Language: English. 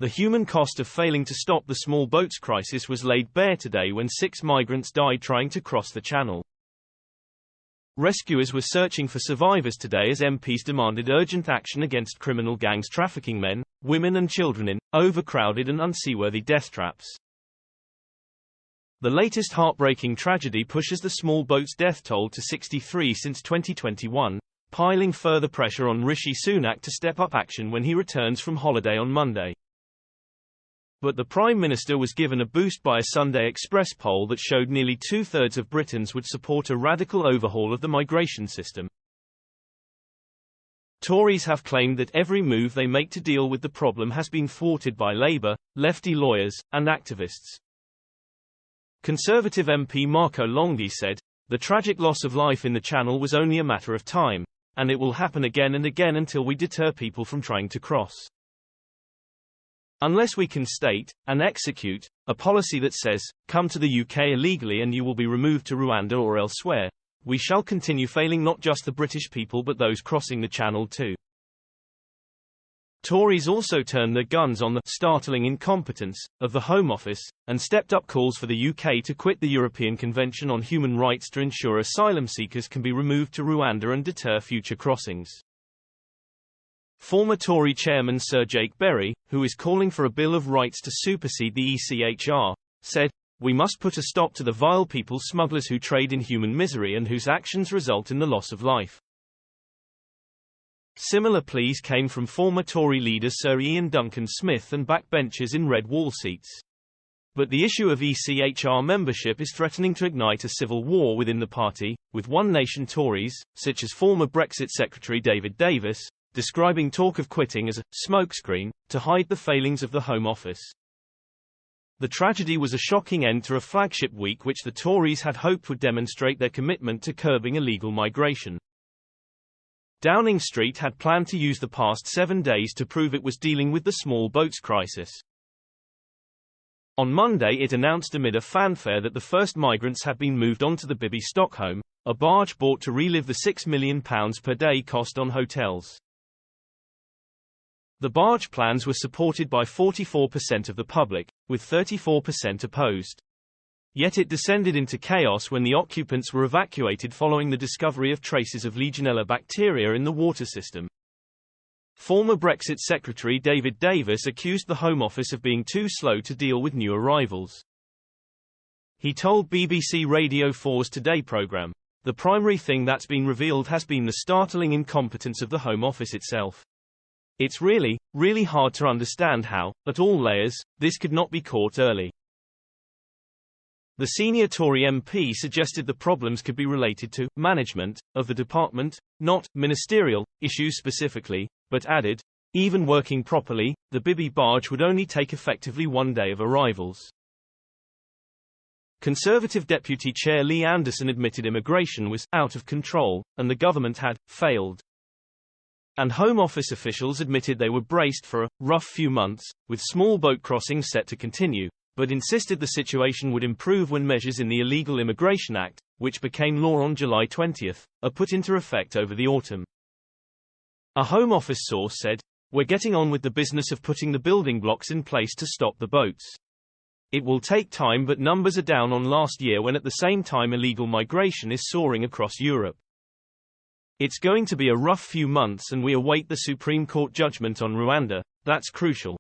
The human cost of failing to stop the small boats crisis was laid bare today when 6 migrants died trying to cross the channel. Rescuers were searching for survivors today as MPs demanded urgent action against criminal gangs trafficking men, women and children in overcrowded and unseaworthy death traps. The latest heartbreaking tragedy pushes the small boat's death toll to 63 since 2021, piling further pressure on Rishi Sunak to step up action when he returns from holiday on Monday. But the Prime Minister was given a boost by a Sunday Express poll that showed nearly 2/3 of Britons would support a radical overhaul of the migration system. Tories have claimed that every move they make to deal with the problem has been thwarted by Labour, lefty lawyers, and activists. Conservative MP Marco Longhi said, "The tragic loss of life in the Channel was only a matter of time, and it will happen again and again until we deter people from trying to cross. Unless we can state, and execute, a policy that says, come to the UK illegally and you will be removed to Rwanda or elsewhere, we shall continue failing not just the British people but those crossing the Channel too." Tories also turned their guns on the startling incompetence of the Home Office, and stepped up calls for the UK to quit the European Convention on Human Rights to ensure asylum seekers can be removed to Rwanda and deter future crossings. Former Tory chairman Sir Jake Berry, who is calling for a Bill of Rights to supersede the ECHR, said, "We must put a stop to the vile people smugglers who trade in human misery and whose actions result in the loss of life." Similar pleas came from former Tory leader Sir Ian Duncan Smith and backbenchers in red wall seats. But the issue of ECHR membership is threatening to ignite a civil war within the party, with One Nation Tories, such as former Brexit Secretary David Davis, describing talk of quitting as a smokescreen to hide the failings of the Home Office. The tragedy was a shocking end to a flagship week which the Tories had hoped would demonstrate their commitment to curbing illegal migration. Downing Street had planned to use the past 7 days to prove it was dealing with the small boats crisis. On Monday it announced amid a fanfare that the first migrants had been moved onto the Bibi Stockholm, a barge bought to relive the £6 million per day cost on hotels. The barge plans were supported by 44% of the public, with 34% opposed. Yet it descended into chaos when the occupants were evacuated following the discovery of traces of Legionella bacteria in the water system. Former Brexit Secretary David Davis accused the Home Office of being too slow to deal with new arrivals. He told BBC Radio 4's Today programme, "The primary thing that's been revealed has been the startling incompetence of the Home Office itself. It's really, really hard to understand how, at all layers, this could not be caught early." The senior Tory MP suggested the problems could be related to management of the department, not ministerial issues specifically, but added, even working properly, the Bibi barge would only take effectively 1 day of arrivals. Conservative Deputy Chair Lee Anderson admitted immigration was out of control, and the government had failed. And Home Office officials admitted they were braced for a rough few months, with small boat crossings set to continue, but insisted the situation would improve when measures in the Illegal Immigration Act, which became law on July 20, are put into effect over the autumn. A Home Office source said, "We're getting on with the business of putting the building blocks in place to stop the boats. It will take time, but numbers are down on last year when at the same time illegal migration is soaring across Europe. It's going to be a rough few months and we await the Supreme Court judgment on Rwanda. That's crucial."